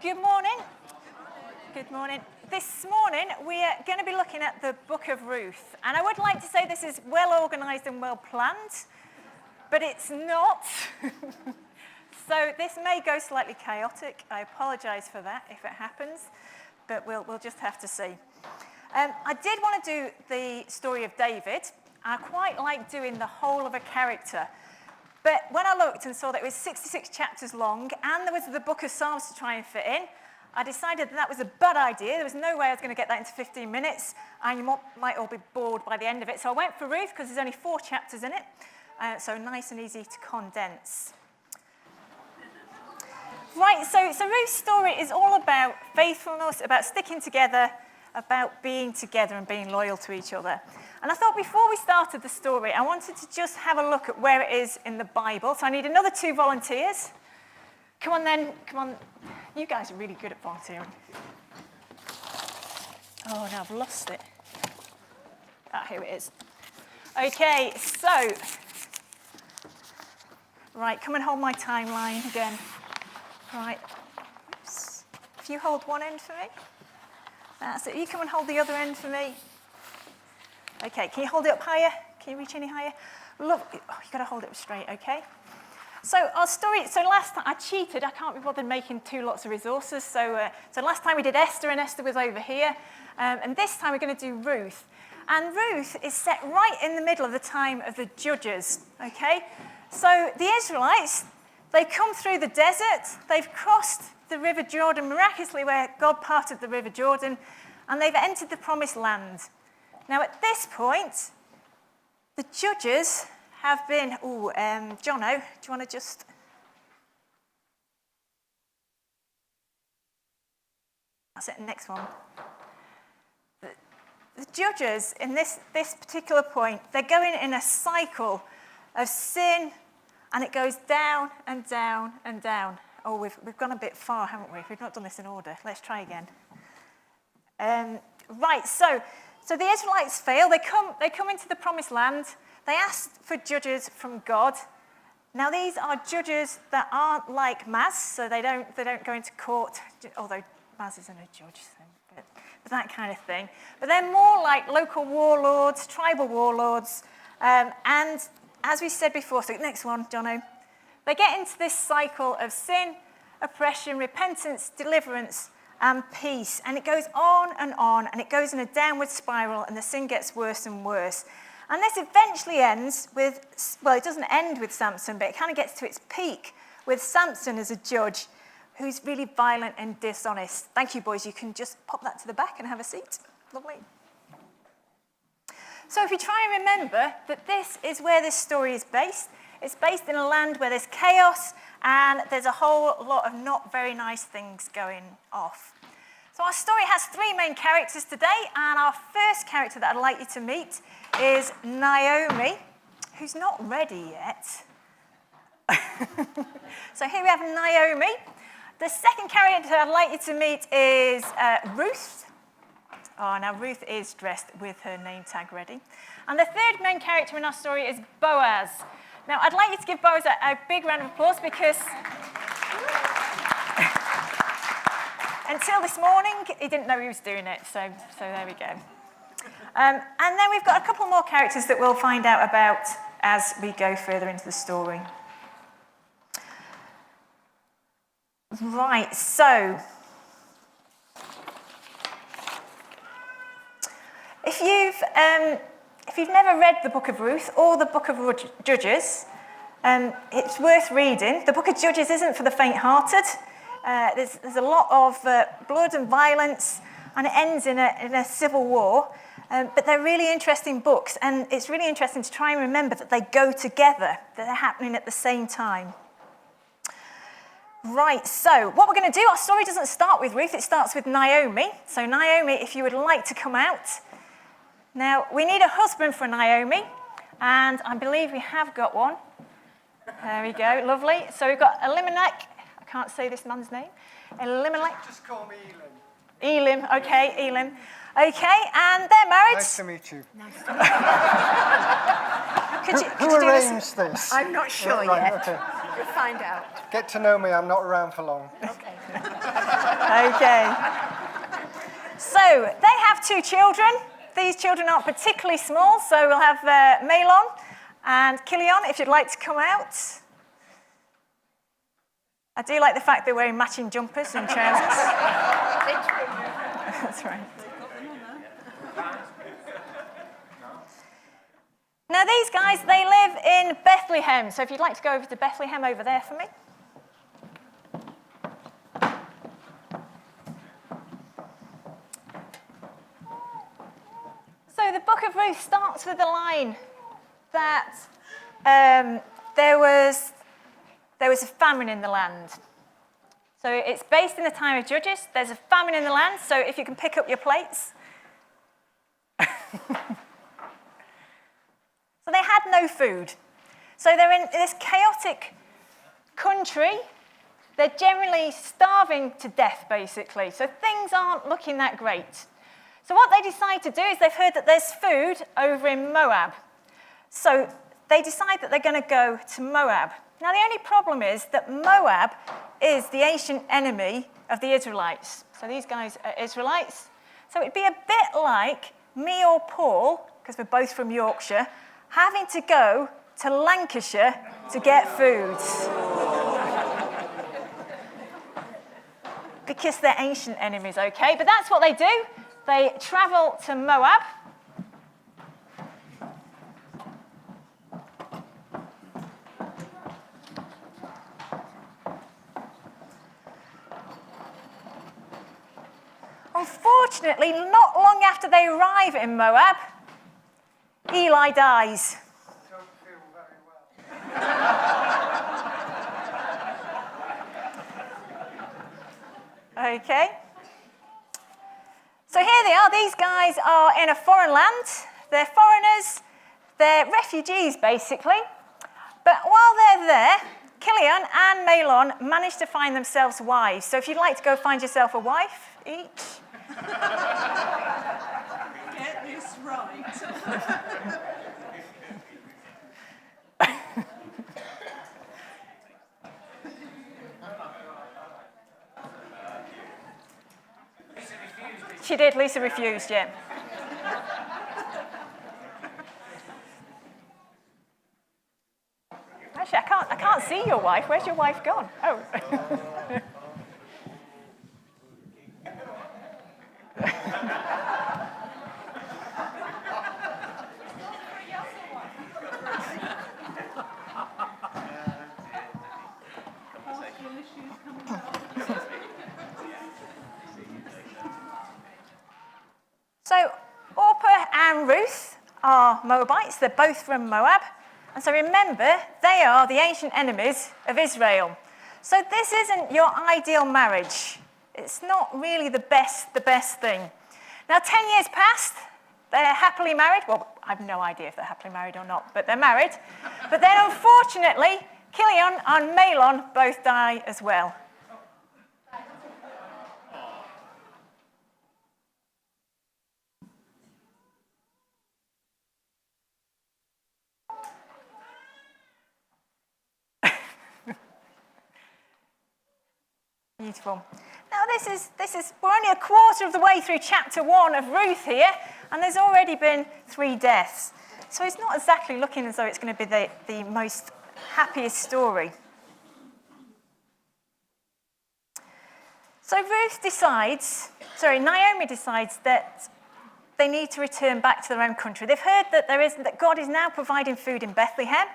Good morning. Good morning. This morning we are going to be looking at the book of Ruth. And I would like to say this is well organised and well planned, but it's not. So this may go slightly chaotic. I apologise for that if it happens, but we'll just have to see. I did want to do the story of David. I quite like doing the whole of a character. But when I looked and saw that it was 66 chapters long, and there was the book of Psalms to try and fit in, I decided that was a bad idea. There was no way I was going to get that into 15 minutes, and you might all be bored by the end of it. So I went for Ruth, because there's only 4 chapters in it, so nice and easy to condense. Right, so Ruth's story is all about faithfulness, about sticking together, about being together and being loyal to each other. And I thought before we started the story, I wanted to just have a look at where it is in the Bible. So I need another 2 volunteers. Come on then, come on. You guys are really good at volunteering. Oh, no, I've lost it. Ah, here it is. Okay, so, right, come and hold my timeline again. Right, oops. If you hold one end for me. That's it. You come and hold the other end for me. Okay, can you hold it up higher? Can you reach any higher? Look, oh, you've got to hold it up straight, okay? So our story, so last time, I cheated. I can't be bothered making 2 lots of resources. So last time we did Esther, and Esther was over here. And this time we're going to do Ruth. And Ruth is set right in the middle of the time of the Judges, okay? So the Israelites, they come through the desert. They've crossed the River Jordan miraculously, where God parted the River Jordan, and they've entered the Promised Land. Now, at this point, the judges have been... Jono, do you want to just... That's it, next one. The judges, in this particular point, they're going in a cycle of sin, and it goes down and down and down. Oh, we've gone a bit far, haven't we? We've not done this in order. Let's try again. Right, so the Israelites fail. They come into the Promised Land. They ask for judges from God. Now, these are judges that aren't like Maz, so they don't go into court, although Maz isn't a judge, so, but that kind of thing. But they're more like local warlords, tribal warlords, and as we said before, so next one, Jono. They get into this cycle of sin, oppression, repentance, deliverance, and peace. And it goes on, and it goes in a downward spiral, and the sin gets worse and worse. And this eventually ends with, well, it doesn't end with Samson, but it kind of gets to its peak with Samson as a judge who's really violent and dishonest. Thank you, boys. You can just pop that to the back and have a seat. Lovely. So if you try and remember that this is where this story is based, it's based in a land where there's chaos and there's a whole lot of not very nice things going off. So our story has 3 main characters today, and our first character that I'd like you to meet is Naomi, who's not ready yet. So here we have Naomi. The second character I'd like you to meet is Ruth. Oh, now Ruth is dressed with her name tag ready. And the third main character in our story is Boaz. Now, I'd like you to give Boaz a big round of applause, because until this morning, he didn't know he was doing it, so there we go. And then we've got a couple more characters that we'll find out about as we go further into the story. Right, so if you've never read the book of Ruth or the book of Judges, it's worth reading. The book of Judges isn't for the faint-hearted. There's a lot of blood and violence, and it ends in a civil war. But they're really interesting books, and it's really interesting to try and remember that they go together, that they're happening at the same time. Right, so what we're going to do, our story doesn't start with Ruth, it starts with Naomi. So Naomi, if you would like to come out. Now, we need a husband for Naomi, and I believe we have got one. There we go, lovely. So we've got Elimelech. I can't say this man's name. Elimelech. Just call me Elim. Elim, okay, Elim. Okay, and they're married. Nice to meet you. Nice to meet you. Who arranged this? I'm not sure right, yet. Okay. You'll find out. Get to know me, I'm not around for long. Okay. Okay. So they have 2 children. These children aren't particularly small, so we'll have Malon and Kilion, if you'd like to come out. I do like the fact they're wearing matching jumpers and trousers. That's right. Now these guys, they live in Bethlehem. So if you'd like to go over to Bethlehem over there for me. So the book of Ruth starts with the line that there was a famine in the land. So it's based in the time of Judges. There's a famine in the land, so if you can pick up your plates. So they had no food. So they're in this chaotic country. They're generally starving to death, basically. So things aren't looking that great. So what they decide to do is they've heard that there's food over in Moab. So they decide that they're going to go to Moab. Now, the only problem is that Moab is the ancient enemy of the Israelites. So these guys are Israelites. So it'd be a bit like me or Paul, because we're both from Yorkshire, having to go to Lancashire to get food. Because they're ancient enemies, okay? But that's what they do. They travel to Moab. Unfortunately, not long after they arrive in Moab, Eli dies. Don't feel very well. Okay. So here they are. These guys are in a foreign land. They're foreigners. They're refugees, basically. But while they're there, Kilion and Malon manage to find themselves wives. So if you'd like to go find yourself a wife each. Get this right. She did. Lisa refused, yeah. Actually, I can't see your wife. Where's your wife gone? Oh. So Orpah and Ruth are Moabites. They're both from Moab. And so remember, they are the ancient enemies of Israel. So this isn't your ideal marriage. It's not really the best thing. Now, 10 years passed. They're happily married. Well, I have no idea if they're happily married or not, but they're married. But then, unfortunately, Kilion and Malon both die as well. Beautiful. Now we're only a quarter of the way through chapter 1 of Ruth here, and there's already been 3 deaths. So it's not exactly looking as though it's going to be the most happiest story. So Naomi decides that they need to return back to their own country. They've heard that God is now providing food in Bethlehem,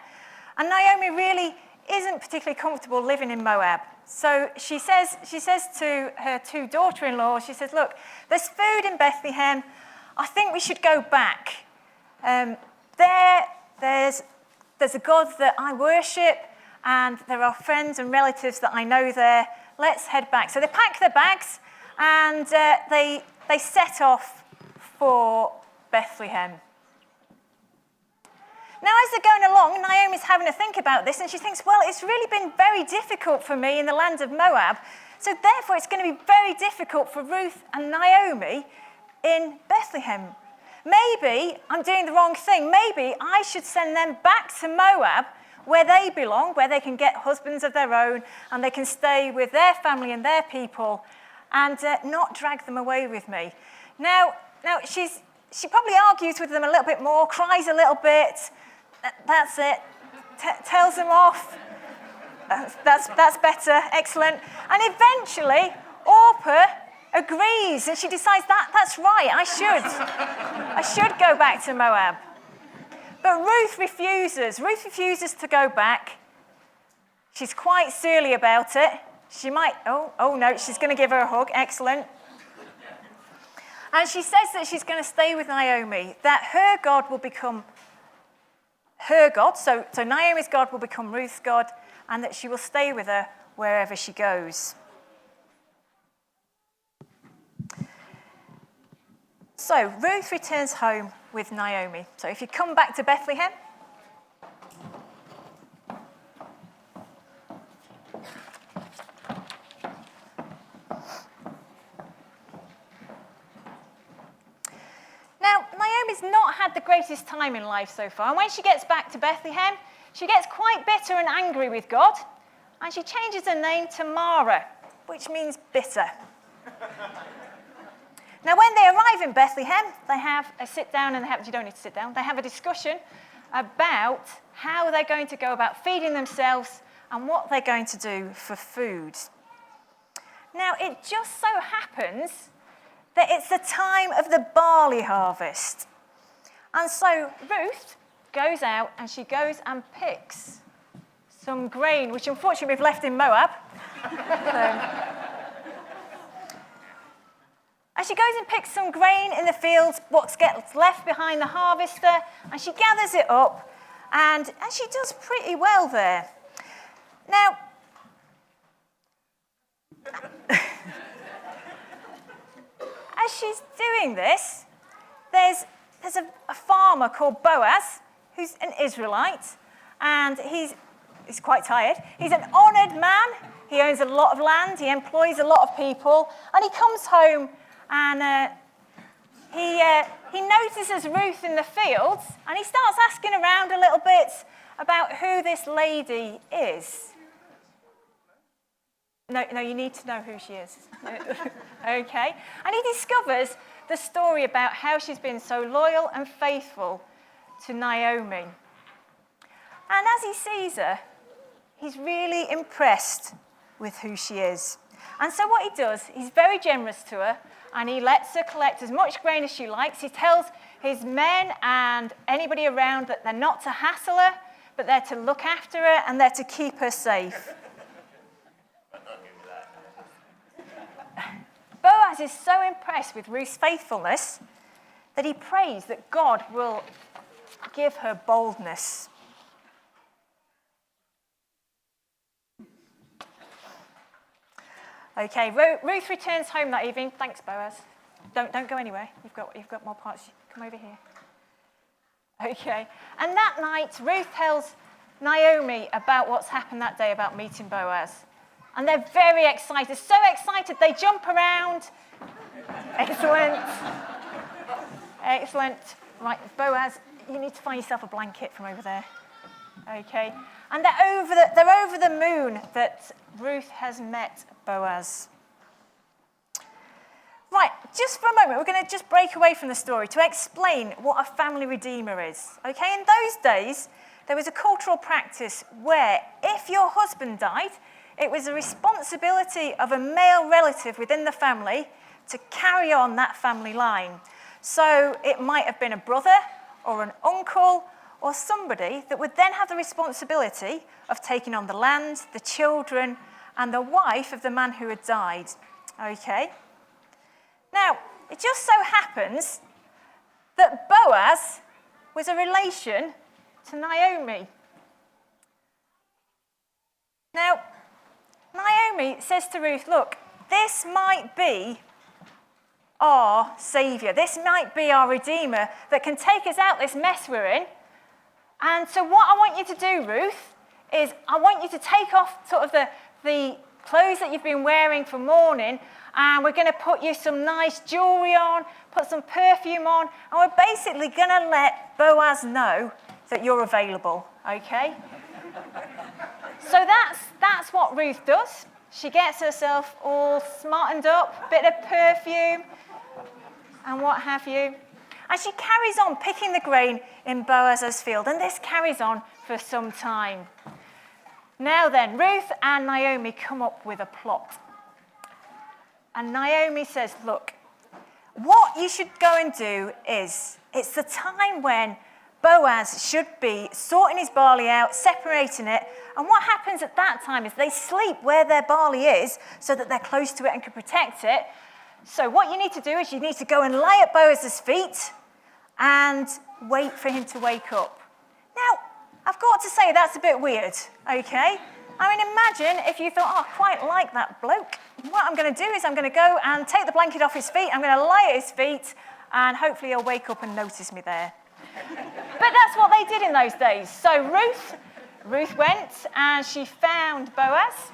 and Naomi really isn't particularly comfortable living in Moab. So she says to her 2 daughter-in-laws, she says, look, there's food in Bethlehem. I think we should go back. There's a God that I worship, and there are friends and relatives that I know there. Let's head back. So they pack their bags, and they set off for Bethlehem. Now, as they're going along, Naomi's having to think about this, and she thinks, well, it's really been very difficult for me in the land of Moab, so therefore it's going to be very difficult for Ruth and Naomi in Bethlehem. Maybe I'm doing the wrong thing. Maybe I should send them back to Moab, where they belong, where they can get husbands of their own, and they can stay with their family and their people, and not drag them away with me. Now she probably argues with them a little bit more, cries a little bit. That's it. Tells them off. That's better. Excellent. And eventually, Orpah agrees, and she decides that's right. I should go back to Moab. But Ruth refuses. Ruth refuses to go back. She's quite surly about it. She might, oh no, she's going to give her a hug. Excellent. And she says that she's going to stay with Naomi, that her God will become her God. So Naomi's God will become Ruth's God, and that she will stay with her wherever she goes. So Ruth returns home with Naomi. So if you come back to Bethlehem, now Naomi's not had the greatest time in life so far, and when she gets back to Bethlehem, she gets quite bitter and angry with God, and she changes her name to Mara, which means bitter. Now, when they arrive in Bethlehem, they have a sit-down, and you don't need to sit down, they have a discussion about how they're going to go about feeding themselves and what they're going to do for food. Now, it just so happens that it's the time of the barley harvest. And so Ruth goes out and she goes and picks some grain, which unfortunately we've left in Moab. And she goes and picks some grain in the fields, what gets left behind the harvester, and she gathers it up, and she does pretty well there. Now, as she's doing this, there's a farmer called Boazz, who's an Israelite, and he's quite tired. He's an honoured man. He owns a lot of land. He employs a lot of people, and he comes home. And he notices Ruth in the fields, and he starts asking around a little bit about who this lady is. No, you need to know who she is. Okay. And he discovers the story about how she's been so loyal and faithful to Naomi. And as he sees her, he's really impressed with who she is. And so what he does, he's very generous to her, and he lets her collect as much grain as she likes. He tells his men and anybody around that they're not to hassle her, but they're to look after her and they're to keep her safe. Boaz is so impressed with Ruth's faithfulness that he prays that God will give her boldness. Okay, Ruth returns home that evening. Thanks, Boaz. Don't go anywhere. You've got more parts. Come over here. Okay. And that night, Ruth tells Naomi about what's happened that day about meeting Boaz. And they're very excited. So excited, they jump around. Excellent. Excellent. Right, Boaz, you need to find yourself a blanket from over there. Okay. And they're over the moon that Ruth has met Boaz. Right, just for a moment, we're going to just break away from the story to explain what a family redeemer is. Okay, in those days, there was a cultural practice where if your husband died, it was a responsibility of a male relative within the family to carry on that family line. So it might have been a brother or an uncle or somebody that would then have the responsibility of taking on the land, the children, and the wife of the man who had died. Okay? Now, it just so happens that Boaz was a relation to Naomi. Now, Naomi says to Ruth, look, this might be our saviour. This might be our redeemer that can take us out this mess we're in. And so what I want you to do, Ruth, is I want you to take off sort of the clothes that you've been wearing for mourning, and we're going to put you some nice jewellery on, put some perfume on, and we're basically going to let Boaz know that you're available, okay? So that's what Ruth does. She gets herself all smartened up, bit of perfume and what have you. And she carries on picking the grain in Boaz's field. And this carries on for some time. Now then, Ruth and Naomi come up with a plot. And Naomi says, look, what you should go and do is, it's the time when Boaz should be sorting his barley out, separating it. And what happens at that time is they sleep where their barley is so that they're close to it and can protect it. So what you need to do is you need to go and lie at Boaz's feet and wait for him to wake up. Now, I've got to say that's a bit weird, okay? I mean, imagine if you thought, oh, I quite like that bloke. What I'm going to do is I'm going to go and take the blanket off his feet, I'm going to lie at his feet, and hopefully he'll wake up and notice me there. But that's what they did in those days. So Ruth went and she found Boaz.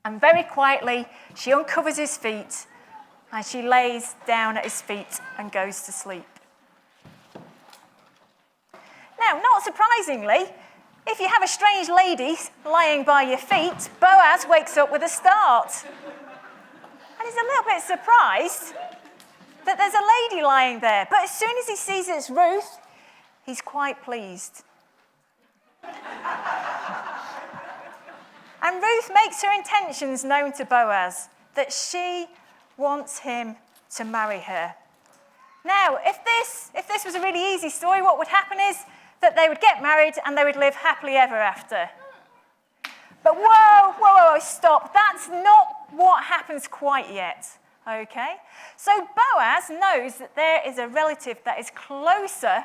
And very quietly, she uncovers his feet and she lays down at his feet and goes to sleep. Now, not surprisingly, if you have a strange lady lying by your feet, Boaz wakes up with a start. And he's a little bit surprised that there's a lady lying there. But as soon as he sees it's Ruth, he's quite pleased. And Ruth makes her intentions known to Boaz, that she wants him to marry her. Now, if this was a really easy story, what would happen is that they would get married and they would live happily ever after. But whoa, stop. That's not what happens quite yet, okay? So Boaz knows that there is a relative that is closer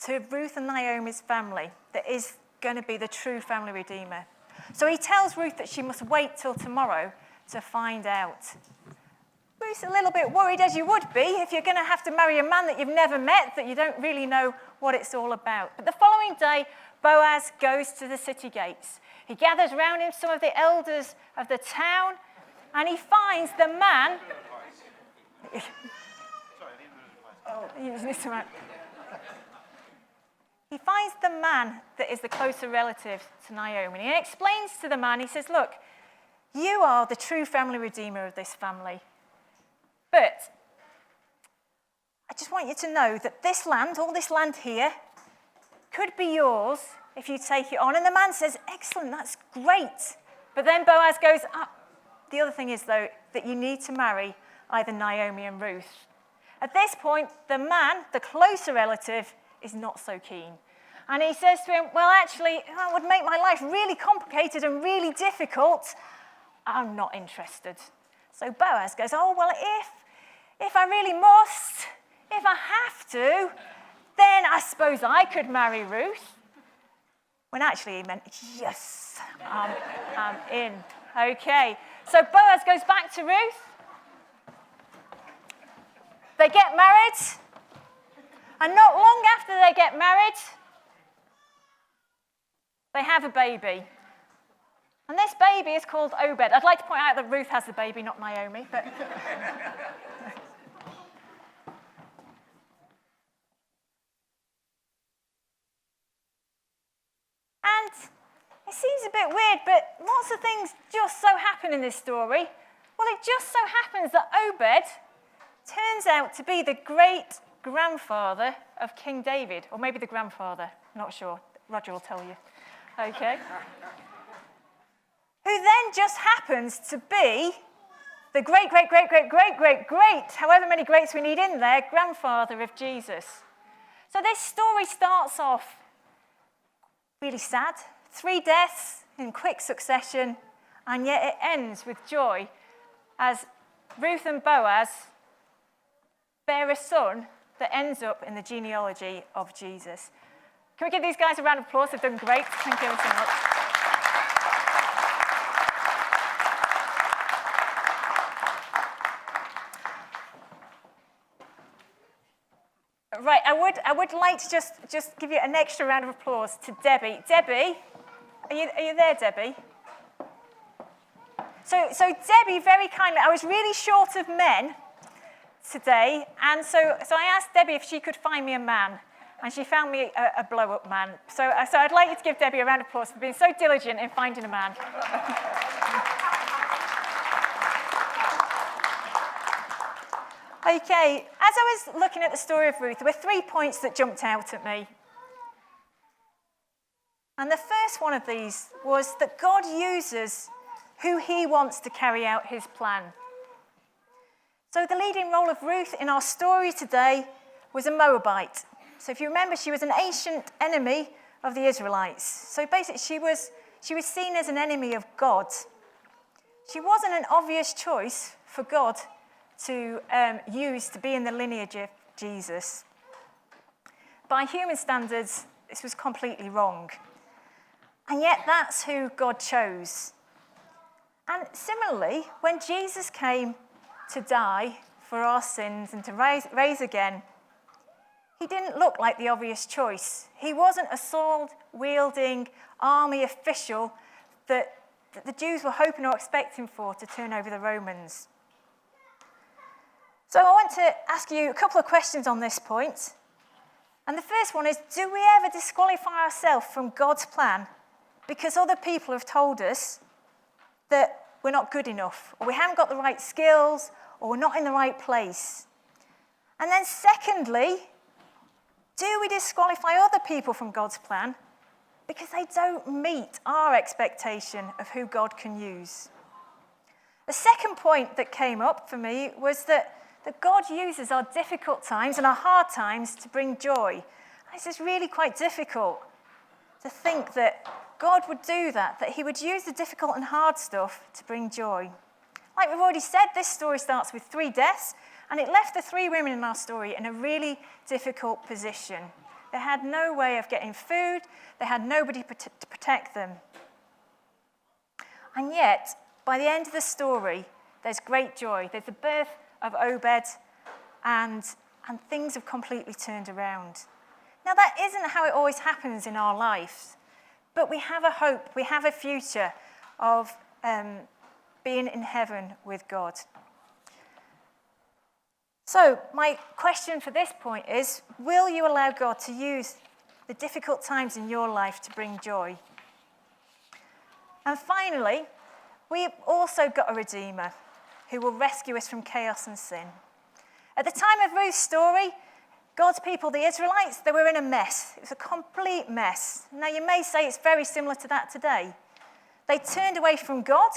to Ruth and Naomi's family, that is going to be the true family redeemer. So he tells Ruth that she must wait till tomorrow to find out. Ruth's a little bit worried, as you would be, if you're going to have to marry a man that you've never met, that you don't really know what it's all about. But the following day, Boaz goes to the city gates. He gathers round him some of the elders of the town, and he finds the man... He finds the man that is the closer relative to Naomi. And he explains to the man, he says, look, you are the true family redeemer of this family. But I just want you to know that this land, all this land here, could be yours if you take it on. And the man says, excellent, that's great. But then Boaz goes, the other thing is, though, that you need to marry either Naomi and Ruth. At this point, the man, the closer relative, is not so keen. And he says to him, well, actually, that would make my life really complicated and really difficult. I'm not interested. So Boaz goes, oh, well, if I really must, if I have to, then I suppose I could marry Ruth. When actually he meant, yes, I'm in. Okay, so Boaz goes back to Ruth. They get married. And not long after they get married, they have a baby. And this baby is called Obed. I'd like to point out that Ruth has the baby, not Naomi. But and it seems a bit weird, but lots of things just so happen in this story. Well, it just so happens that Obed turns out to be the great-grandfather of King David, or maybe the grandfather, not sure. Roger will tell you. Okay. Who then just happens to be the great, however many greats we need in there, grandfather of Jesus. So this story starts off really sad. 3 deaths in quick succession, and yet it ends with joy as Ruth and Boaz bear a son that ends up in the genealogy of Jesus. Can we give these guys a round of applause? They've done great. Thank you ever so much. Right, I would like to just give you an extra round of applause to Debbie. Debbie, are you there, Debbie? So Debbie, very kindly, I was really short of men today, and so I asked Debbie if she could find me a man, and she found me a blow-up man. So I'd like you to give Debbie a round of applause for being so diligent in finding a man. Okay, as I was looking at the story of Ruth, there were 3 points that jumped out at me. And the first one of these was that God uses who he wants to carry out his plan. So the leading role of Ruth in our story today was a Moabite. So if you remember, she was an ancient enemy of the Israelites. So basically, she was seen as an enemy of God. She wasn't an obvious choice for God to use to be in the lineage of Jesus. By human standards, this was completely wrong. And yet that's who God chose. And similarly, when Jesus came to die for our sins and to rise again, he didn't look like the obvious choice. He wasn't a sword-wielding army official that the Jews were hoping or expecting for to turn over the Romans. So I want to ask you a couple of questions on this point. And the first one is, do we ever disqualify ourselves from God's plan because other people have told us that we're not good enough, or we haven't got the right skills, or we're not in the right place? And then secondly, do we disqualify other people from God's plan because they don't meet our expectation of who God can use? The second point that came up for me was that God uses our difficult times and our hard times to bring joy. This is really quite difficult to think that God would do that he would use the difficult and hard stuff to bring joy. Like we've already said, this story starts with 3 deaths, and it left the 3 women in our story in a really difficult position. They had no way of getting food, they had nobody to protect them. And yet, by the end of the story, there's great joy. There's the birth of Obit, and things have completely turned around. Now, that isn't how it always happens in our lives, but we have a hope, we have a future of being in heaven with God. So, my question for this point is, will you allow God to use the difficult times in your life to bring joy? And finally, we've also got a Redeemer who will rescue us from chaos and sin. At the time of Ruth's story, God's people, the Israelites, they were in a mess. It was a complete mess. Now, you may say it's very similar to that today. They turned away from God,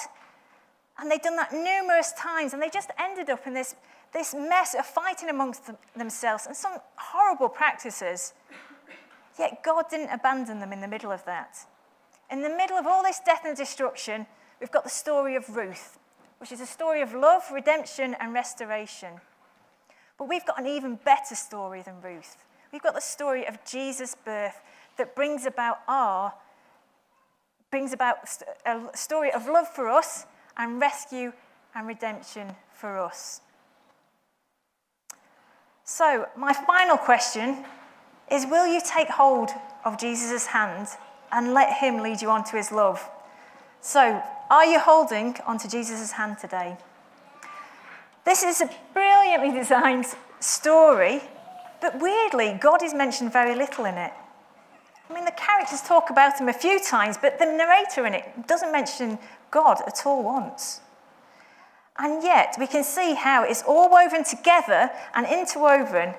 and they'd done that numerous times, and they just ended up in this mess of fighting amongst themselves and some horrible practices. Yet God didn't abandon them in the middle of that. In the middle of all this death and destruction, we've got the story of Ruth, which is a story of love, redemption, and restoration. But we've got an even better story than Ruth. We've got the story of Jesus' birth that brings about a story of love for us and rescue and redemption for us. So, my final question is, will you take hold of Jesus' hand and let him lead you on to his love? So, are you holding onto Jesus' hand today? This is a brilliantly designed story, but weirdly, God is mentioned very little in it. I mean, the characters talk about him a few times, but the narrator in it doesn't mention God at all once. And yet, we can see how it's all woven together and interwoven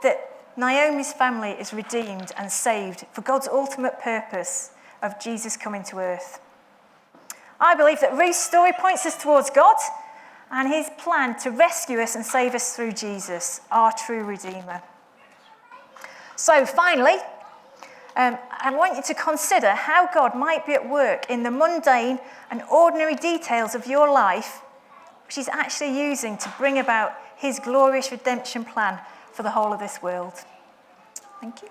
that Naomi's family is redeemed and saved for God's ultimate purpose of Jesus coming to earth. I believe that Ruth's story points us towards God and his plan to rescue us and save us through Jesus, our true Redeemer. So finally, I want you to consider how God might be at work in the mundane and ordinary details of your life, which he's actually using to bring about his glorious redemption plan for the whole of this world. Thank you.